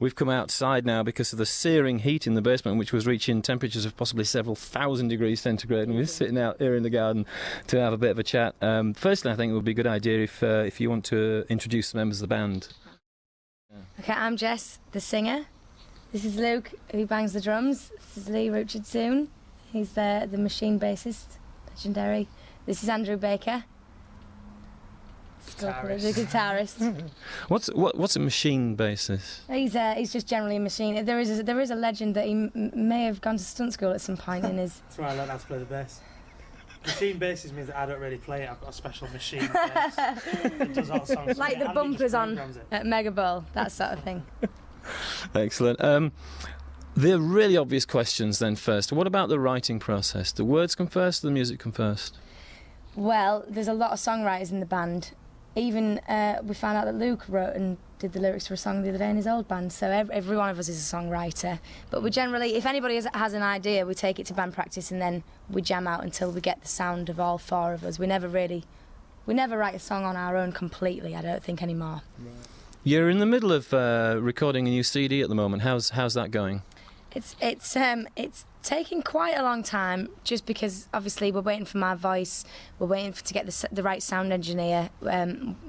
We've come outside now because of the searing heat in the basement, which was reaching temperatures of possibly several thousand degrees centigrade, and we're sitting out here in the garden to have a bit of a chat. Firstly, I think it would be a good idea if you want to introduce the members of the band. Okay, I'm Jess, the singer. This is Luke, who bangs the drums. This is Lee Richardson. He's the machine bassist, legendary. This is Andrew Baker, the guitarist. What's a machine bassist? He's just generally a machine. There is a legend that he may have gone to stunt school at some point in his. That's where I learned how to play the bass. Machine bassist means that I don't really play it. I've got a special machine bass that does all the songs. Like the bumpers on at Mega Bowl, that sort of thing. Excellent. The really obvious questions then first. What about the writing process? The words come first, or the music come first? Well, there's a lot of songwriters in the band. Even we found out that Luke wrote and did the lyrics for a song the other day in his old band, so every one of us is a songwriter. But we generally, if anybody has an idea, we take it to band practice and then we jam out until we get the sound of all four of us. We never write a song on our own completely, I don't think, anymore. Right. You're in the middle of recording a new CD at the moment. How's that going? It's taking quite a long time, just because obviously we're waiting for my voice, we're waiting to get the right sound engineer.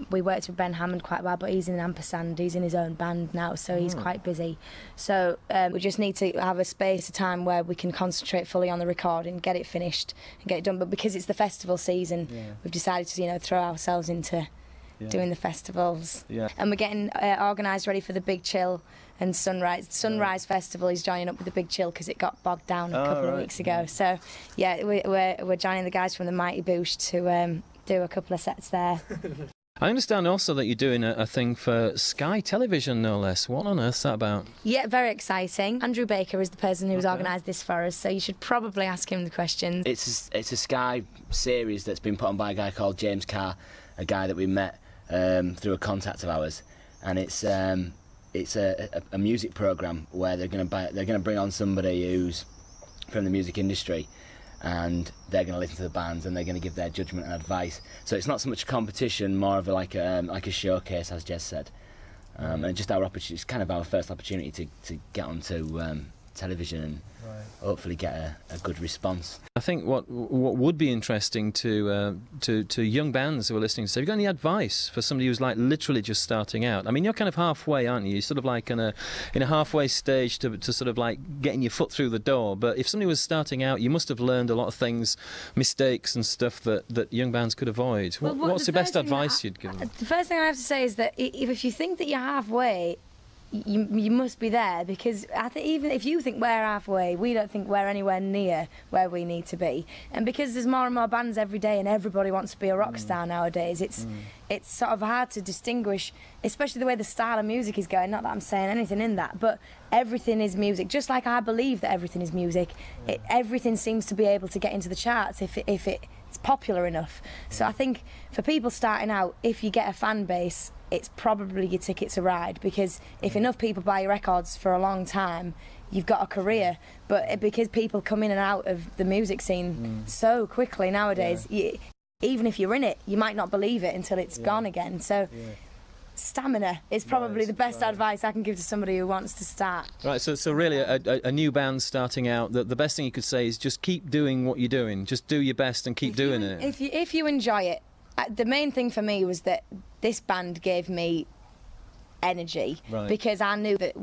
We worked with Ben Hammond quite well, but he's in Ampersand, he's in his own band now, so he's quite busy. So we just need to have a space of time where we can concentrate fully on the recording, get it finished and get it done. But because it's the festival season, we've decided to throw ourselves into doing the festivals. And we're getting organised ready for the Big Chill and Sunrise Festival. Is joining up with the Big Chill because it got bogged down a couple of weeks ago. So yeah, we're joining the guys from the Mighty Boosh to do a couple of sets there. I understand also that you're doing a thing for Sky Television, no less. What on earth's that about? Yeah, very exciting. Andrew Baker is the person who's organised this for us, so you should probably ask him the questions. It's a Sky series that's been put on by a guy called James Carr, a guy that we met through a contact of ours, and it's a music program where they're going to bring on somebody who's from the music industry, and they're going to listen to the bands and they're going to give their judgment and advice. So it's not so much a competition, more of like a showcase, as Jez said, and just our opportunity. It's kind of our first opportunity to get onto television and hopefully get a good response. I think what would be interesting to young bands who are listening to, have you got any advice for somebody who's like literally just starting out? I mean, you're kind of halfway, aren't you? You're sort of like in a halfway stage to sort of like getting your foot through the door. But if somebody was starting out, you must have learned a lot of things, mistakes and stuff that young bands could avoid. What's the best advice you'd give them? The first thing I have to say is that if you think that you're halfway, you must be there, because I think even if you think we're halfway, we don't think we're anywhere near where we need to be. And because there's more and more bands every day and everybody wants to be a rock star nowadays, it's sort of hard to distinguish, especially the way the style of music is going. Not that I'm saying anything in that, but everything is music. Just like I believe that everything is music, everything seems to be able to get into the charts if it's popular enough. So I think for people starting out, if you get a fan base, it's probably your ticket to ride, because if enough people buy your records for a long time, you've got a career. But because people come in and out of the music scene so quickly nowadays, even if you're in it, you might not believe it until it's gone again. So stamina is probably the best advice I can give to somebody who wants to start. Right, so really a new band starting out, the best thing you could say is just keep doing what you're doing. Just do your best and keep doing it. If you enjoy it. The main thing for me was that this band gave me energy, because I knew that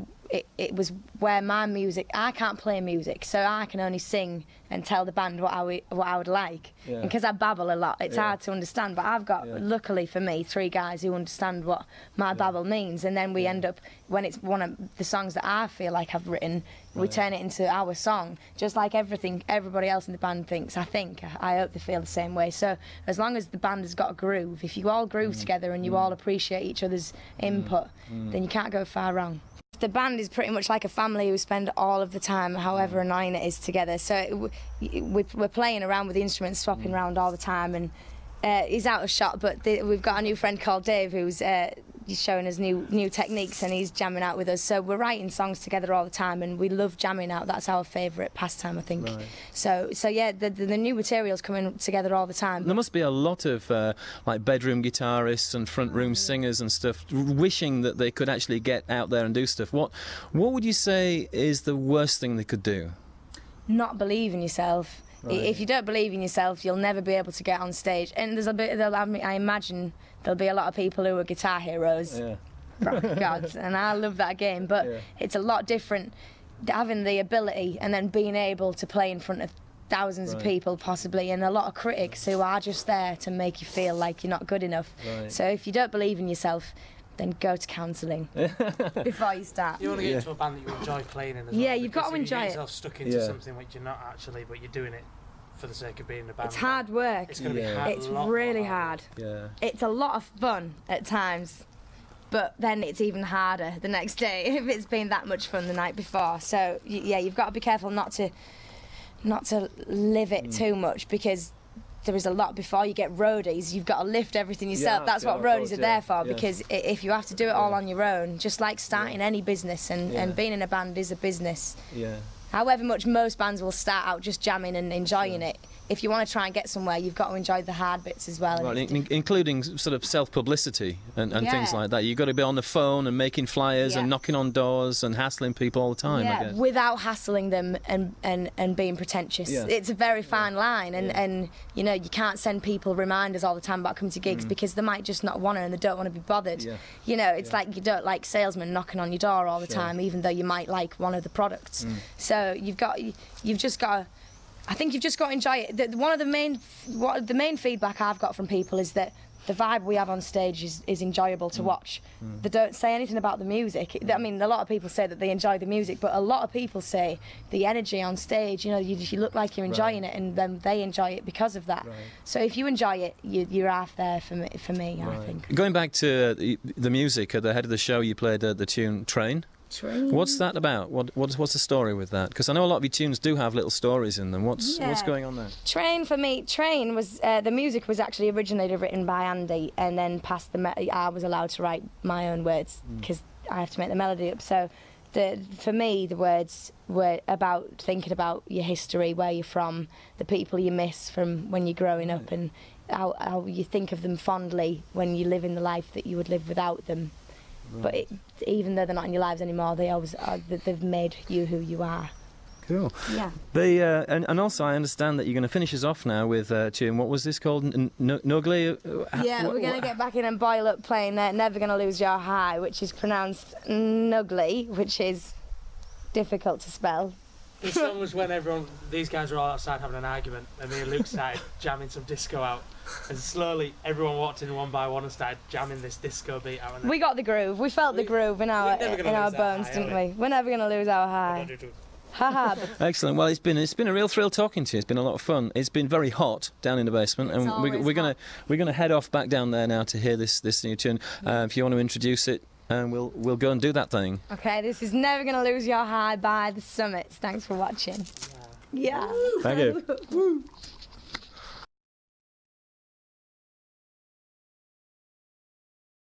it was where my music, I can't play music, so I can only sing and tell the band what I would like. And because I babble a lot, it's hard to understand, but I've got, luckily for me, 3 guys who understand what my babble means, and then we end up, when it's one of the songs that I feel like I've written, we turn it into our song, just like everybody else in the band thinks. I hope they feel the same way. So as long as the band has got a groove, if you all groove together and you all appreciate each other's input, then you can't go far wrong. The band is pretty much like a family who spend all of the time, however annoying it is, together. So we're playing around with the instruments, swapping around all the time, and he's out of shot, but we've got a new friend called Dave who's he's showing us new techniques, and he's jamming out with us. So we're writing songs together all the time, and we love jamming out. That's our favourite pastime, I think. Right. So yeah, the new material's coming together all the time. There must be a lot of like bedroom guitarists and front room singers and stuff wishing that they could actually get out there and do stuff. What would you say is the worst thing they could do? Not believe in yourself. Right. If you don't believe in yourself, you'll never be able to get on stage. And there's I imagine there'll be a lot of people who are guitar heroes, rock gods, and I love that game. But it's a lot different having the ability and then being able to play in front of thousands of people possibly, and a lot of critics who are just there to make you feel like you're not good enough. Right. So if you don't believe in yourself, then go to counselling before you start. You want to get into a band that you enjoy playing in as well. Yeah, you've got to because if enjoy you get it. yourself stuck into something which you're not actually, but you're doing it for the sake of being in a band. It's hard work. It's going to be hard. It's really hard. Yeah. It's a lot of fun at times, but then it's even harder the next day if it's been that much fun the night before. So yeah, you've got to be careful not to live it too much, because there is a lot before you get roadies. You've got to lift everything yourself. That's what roadies are there for, because if you have to do it all on your own, just like starting any business, and being in a band is a business. Yeah. However much most bands will start out just jamming and enjoying it, if you want to try and get somewhere, you've got to enjoy the hard bits as well. Right, including sort of self-publicity and things like that. You've got to be on the phone and making flyers and knocking on doors and hassling people all the time, I guess. Without hassling them and being pretentious. Yeah. It's a very fine line, and you know, you can't send people reminders all the time about coming to gigs because they might just not want to, and they don't want to be bothered. Yeah. You know, it's like you don't like salesmen knocking on your door all the time, even though you might like one of the products. So you've just got to, I think you've just got to enjoy it. One of the main feedback I've got from people is that the vibe we have on stage is enjoyable to watch. They don't say anything about the music. I mean, a lot of people say that they enjoy the music, but a lot of people say the energy on stage, you know, you look like you're enjoying it, and then they enjoy it because of that. So if you enjoy it, you're half there for me, I think. Going back to the music, at the head of the show you played the tune Train. What's that about? What's the story with that? Because I know a lot of your tunes do have little stories in them. What's going on there? Train for me, Train was the music was actually originally written by Andy, and then I was allowed to write my own words because I have to make the melody up. So for me, the words were about thinking about your history, where you're from, the people you miss from when you're growing up, and how you think of them fondly when you live in the life that you would live without them. But even though they're not in your lives anymore, they always are, they've made you who you are. Cool. Yeah. And also I understand that you're going to finish us off now with a tune. What was this called? Nugly? Yeah, we're going to get back in and boil up playing Never Gonna Lose Your High, which is pronounced Nugly, which is difficult to spell. The song was when these guys were all outside having an argument, and me and Luke started jamming some disco out, and slowly everyone walked in one by one and started jamming this disco beat out. And we got the groove. We felt the groove in our bones, didn't we? We're never going to lose our high. Haha. Excellent. Well, it's been a real thrill talking to you. It's been a lot of fun. It's been very hot down in the basement, and we're gonna head off back down there now to hear this new tune. If you want to introduce it. And we'll go and do that thing. Okay, this is Never Gonna Lose Your High by The Summits. Thanks for watching. Yeah. Thank you.